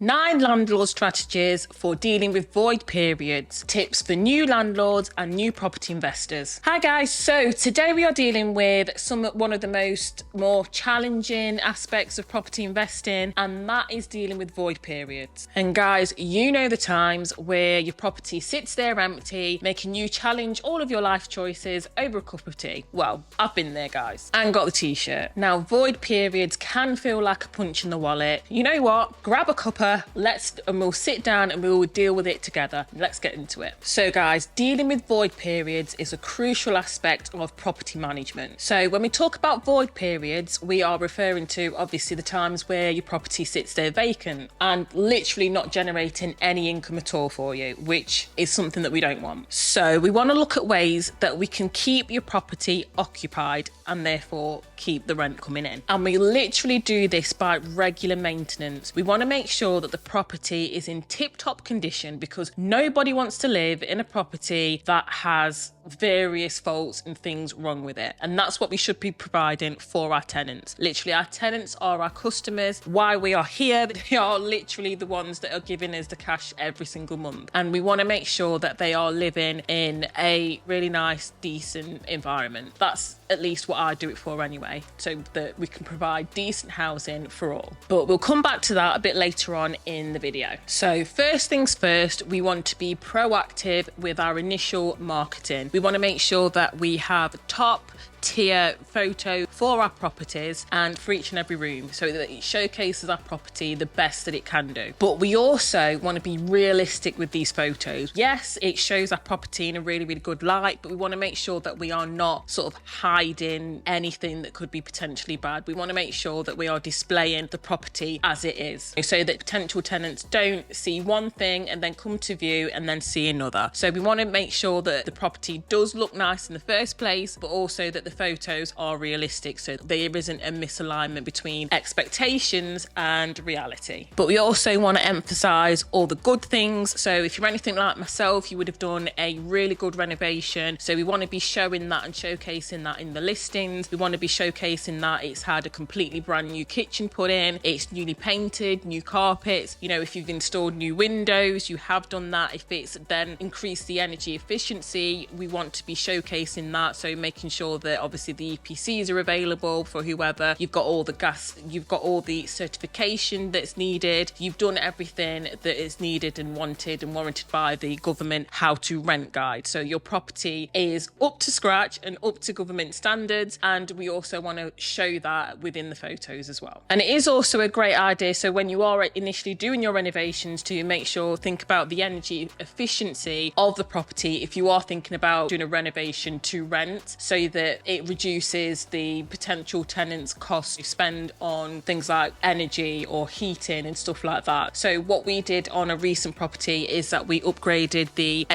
9 landlord strategies for dealing with void periods. Tips for new landlords and new property investors. Hi guys, so today we are dealing with one of the more challenging aspects of property investing, and that is dealing with void periods. And guys, you know the times where your property sits there empty, making you challenge all of your life choices over a cup of tea. Well, I've been there, guys, and got the t-shirt. Now, void periods can feel like a punch in the wallet. You know what? Grab a cuppa, and we'll sit down and we'll deal with it together. Let's get into it. So guys, dealing with void periods is a crucial aspect of property management. So when we talk about void periods, we are referring to obviously the times where your property sits there vacant and literally not generating any income at all for you, which is something that we don't want. So we want to look at ways that we can keep your property occupied and therefore keep the rent coming in. And we literally do this by regular maintenance. We want to make sure that the property is in tip-top condition, because nobody wants to live in a property that has various faults and things wrong with it. And that's what we should be providing for our tenants. Literally, our tenants are our customers. Why we are here, they are literally the ones that are giving us the cash every single month. And we want to make sure that they are living in a really nice, decent environment. That's at least what I do it for anyway, so that we can provide decent housing for all. But we'll come back to that a bit later on in the video. So first things first, we want to be proactive with our initial marketing. We want to make sure that we have top tier photo for our properties and for each and every room, so that it showcases our property the best that it can do. But we also want to be realistic with these photos. Yes, it shows our property in a really, really good light, but we want to make sure that we are not sort of hiding anything that could be potentially bad. We want to make sure that we are displaying the property as it is, so that potential tenants don't see one thing and then come to view and then see another. So we want to make sure that the property does look nice in the first place, but also that the photos are realistic, so there isn't a misalignment between expectations and reality. But we also want to emphasize all the good things. So if you're anything like myself, you would have done a really good renovation. So we want to be showing that and showcasing that in the listings. We want to be showcasing that it's had a completely brand new kitchen put in, it's newly painted, new carpets. You know, if you've installed new windows, you have done that. If it's then increased the energy efficiency, we want to be showcasing that. So making sure that obviously the EPCs are available for whoever, you've got all the gas, you've got all the certification that's needed, you've done everything that is needed and wanted and warranted by the government how to rent guide. So your property is up to scratch and up to government standards, and we also want to show that within the photos as well. And it is also a great idea, so when you are initially doing your renovations, to make sure, think about the energy efficiency of the property if you are thinking about doing a renovation to rent, so that it reduces the potential tenants' costs you spend on things like energy or heating and stuff like that. So what we did on a recent property is that we upgraded the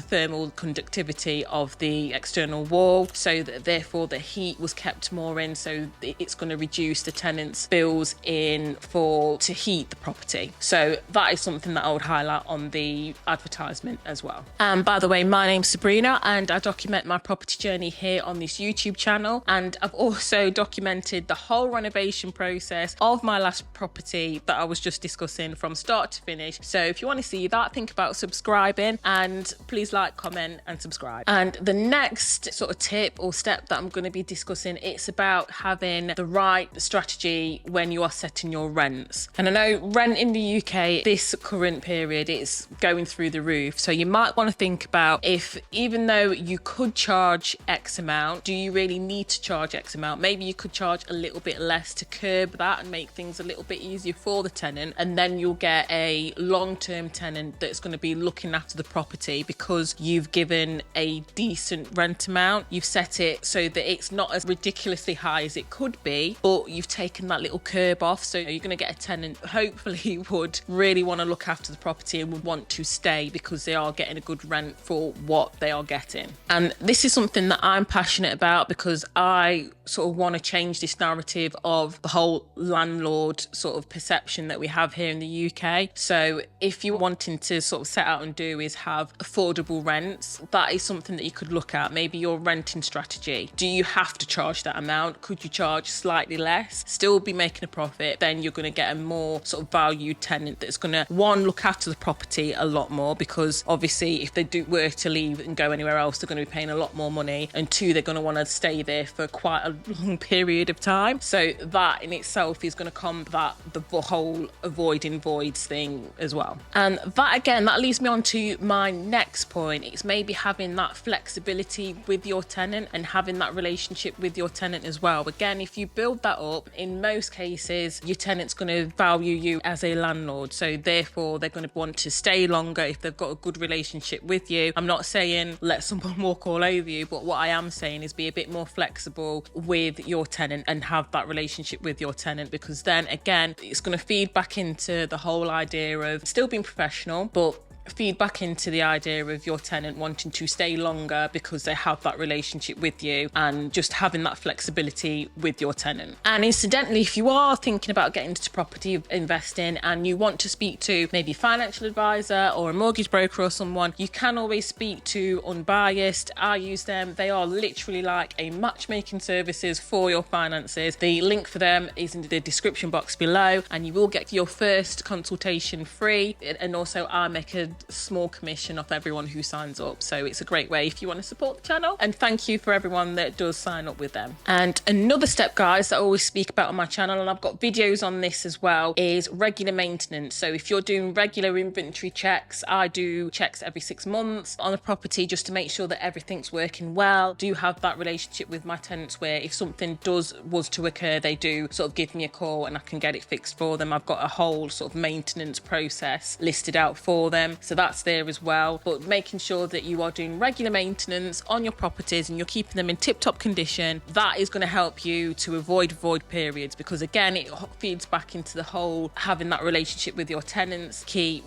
thermal conductivity of the external wall, so that therefore the heat was kept more in, so it's going to reduce the tenants' bills to heat the property. So that is something that I would highlight on the advertisement as well. And by the way, my name's Sabrina, and I document my property journey here on this YouTube channel, and I've also documented the whole renovation process of my last property that I was just discussing from start to finish. So if you want to see that, think about subscribing, and please like, comment and subscribe. And the next sort of tip or step that I'm going to be discussing, it's about having the right strategy when you are setting your rents. And I know rent in the UK this current period is going through the roof, so you might want to think about, if even though you could charge X amount, do you really need to charge X amount? Maybe you could charge a little bit less to curb that and make things a little bit easier for the tenant, and then you'll get a long-term tenant that's going to be looking after the property, because you've given a decent rent amount. You've set it so that it's not as ridiculously high as it could be, but you've taken that little curb off, so you're going to get a tenant hopefully would really want to look after the property and would want to stay, because they are getting a good rent for what they are getting. And this is something that I'm passionate passionate about, because I sort of want to change this narrative of the whole landlord sort of perception that we have here in the UK. So if you're wanting to sort of set out and do is have affordable rents, that is something that you could look at. Maybe your renting strategy. Do you have to charge that amount? Could you charge slightly less, still be making a profit? Then you're going to get a more sort of valued tenant that's going to, one, look after the property a lot more, because obviously if they were to leave and go anywhere else, they're going to be paying a lot more money, and two, they're going to want to stay there for quite a long period of time. So that in itself is going to combat the whole avoiding voids thing as well. And that, again, that leads me on to my next point. It's maybe having that flexibility with your tenant and having that relationship with your tenant as well. Again, if you build that up, in most cases your tenant's going to value you as a landlord, so therefore they're going to want to stay longer if they've got a good relationship with you. I'm not saying let someone walk all over you, but what I am saying is be a bit more flexible with your tenant and have that relationship with your tenant, because then again it's going to feed back into the whole idea of still being professional, but feed back into the idea of your tenant wanting to stay longer because they have that relationship with you, and just having that flexibility with your tenant. And incidentally, if you are thinking about getting into property investing and you want to speak to maybe a financial advisor or a mortgage broker or someone, you can always speak to Unbiased. I use them. They are literally like a matchmaking services for your finances. The link for them is in the description box below, and you will get your first consultation free, and also I make a small commission off everyone who signs up. So it's a great way if you want to support the channel, and thank you for everyone that does sign up with them. And another step, guys, that I always speak about on my channel, and I've got videos on this as well, is regular maintenance. So if you're doing regular inventory checks, I do checks every 6 months on a property just to make sure that everything's working well. Do have that relationship with my tenants where if something was to occur, they do sort of give me a call and I can get it fixed for them. I've got a whole sort of maintenance process listed out for them, so that's there as well. But making sure that you are doing regular maintenance on your properties and you're keeping them in tip-top condition, that is going to help you to avoid void periods, because again it feeds back into the whole having that relationship with your tenants key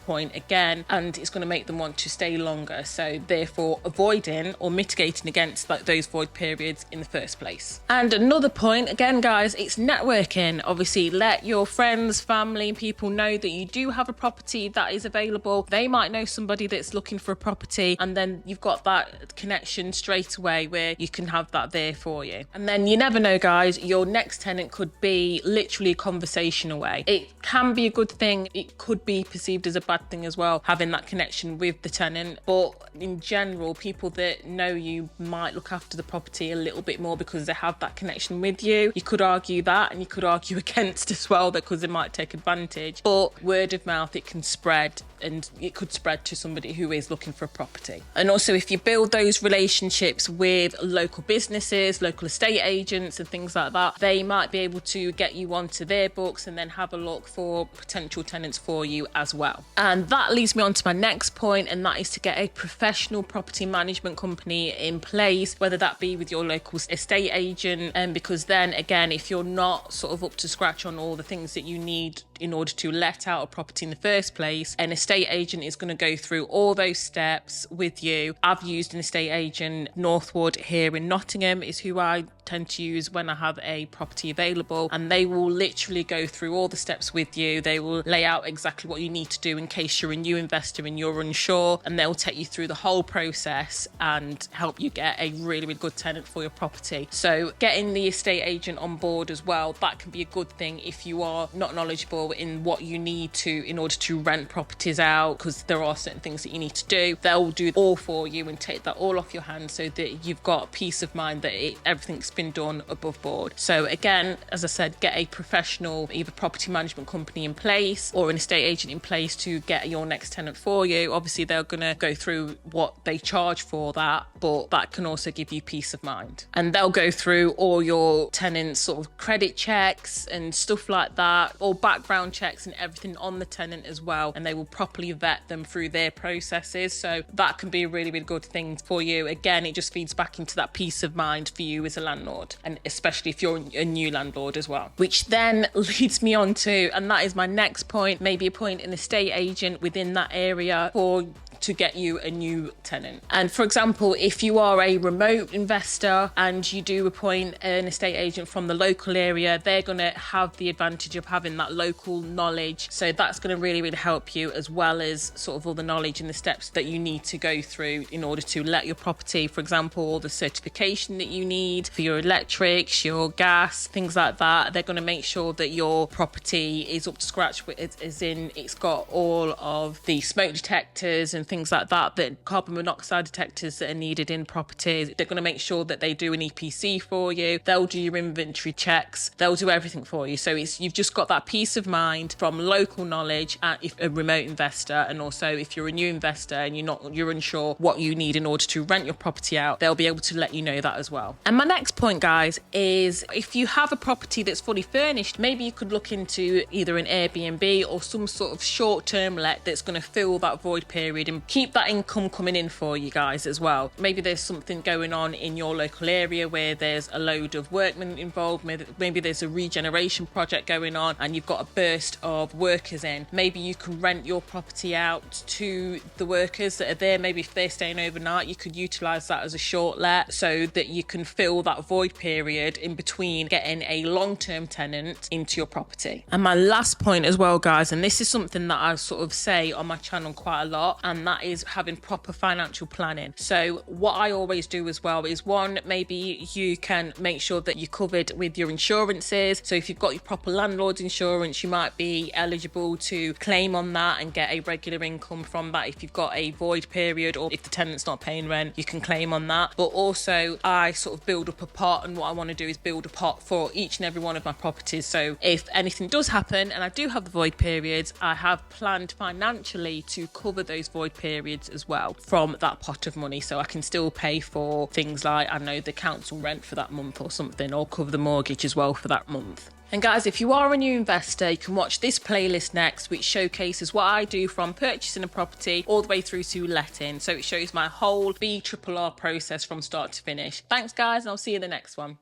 point again, and it's going to make them want to stay longer, so therefore avoiding or mitigating against those void periods in the first place. And another point, again guys, it's networking. Obviously let your friends, family, people know that you do have a property that is available. They might know somebody that's looking for a property, and then you've got that connection straight away where you can have that there for you. And then you never know, guys, your next tenant could be literally a conversation away. It can be a good thing, it could be perceived as a bad thing as well, having that connection with the tenant. But in general, people that know you might look after the property a little bit more because they have that connection with you. You could argue that, and you could argue against as well, because they might take advantage. But word of mouth, it can spread, and it could spread to somebody who is looking for a property. And also if you build those relationships with local businesses, local estate agents and things like that, they might be able to get you onto their books and then have a look for potential tenants for you as well. And that leads me on to my next point, and that is to get a professional property management company in place, whether that be with your local estate agent, and because then again, if you're not sort of up to scratch on all the things that you need in order to let out a property in the first place, an estate agent is going to go through all those steps with you. I've used an estate agent, Northwood here in Nottingham is who I tend to use when I have a property available, and they will literally go through all the steps with you. They will lay out exactly what you need to do in case you're a new investor and you're unsure, and they'll take you through the whole process and help you get a really, really good tenant for your property. So getting the estate agent on board as well, that can be a good thing if you are not knowledgeable in what you need to in order to rent properties out, because there are certain things that you need to do. They'll do all for you and take that all off your hands so that you've got peace of mind that everything's been done above board. So again, as I said, get a professional either property management company in place or an estate agent in place to get your next tenant for you. Obviously they're going to go through what they charge for that, but that can also give you peace of mind. And they'll go through all your tenants' sort of credit checks and stuff like that, or background checks and everything on the tenant as well, and they will properly vet them through their processes. So that can be a really, really good thing for you. Again, it just feeds back into that peace of mind for you as a landlord, and especially if you're a new landlord as well. Which then leads me on to, and that is my next point, maybe appoint an estate agent within that area for to get you a new tenant. And for example, if you are a remote investor and you do appoint an estate agent from the local area, they're going to have the advantage of having that local knowledge. So that's going to really help you, as well as sort of all the knowledge and the steps that you need to go through in order to let your property. For example, all the certification that you need for your electrics, your gas, things like that. They're going to make sure that your property is up to scratch, as in it's got all of the smoke detectors and things like that, that carbon monoxide detectors that are needed in properties. They're going to make sure that they do an EPC for you. They'll do your inventory checks. They'll do everything for you. So you've just got that peace of mind from local knowledge, if a remote investor, and also if you're a new investor and you're unsure what you need in order to rent your property out, they'll be able to let you know that as well. And my next point, guys, is if you have a property that's fully furnished, maybe you could look into either an Airbnb or some sort of short-term let that's going to fill that void period and keep that income coming in for you guys as well. Maybe there's something going on in your local area where there's a load of workmen involved. Maybe there's a regeneration project going on and you've got a burst of workers in. Maybe you can rent your property out to the workers that are there. Maybe if they're staying overnight, you could utilize that as a short let so that you can fill that void period in between getting a long-term tenant into your property. And my last point as well, guys, and this is something that I sort of say on my channel quite a lot, and that is having proper financial planning. So what I always do as well is, one, maybe you can make sure that you're covered with your insurances. So if you've got your proper landlord's insurance, you might be eligible to claim on that and get a regular income from that. If you've got a void period or if the tenant's not paying rent, you can claim on that. But also I sort of build up a pot, and what I want to do is build a pot for each and every one of my properties. So if anything does happen and I do have the void periods, I have planned financially to cover those void periods as well from that pot of money, so I can still pay for things like, I know, the council rent for that month or something, or cover the mortgage as well for that month. And guys, if you are a new investor, you can watch this playlist next, which showcases what I do from purchasing a property all the way through to letting. So it shows my whole BRRR process from start to finish. Thanks, guys, and I'll see you in the next one.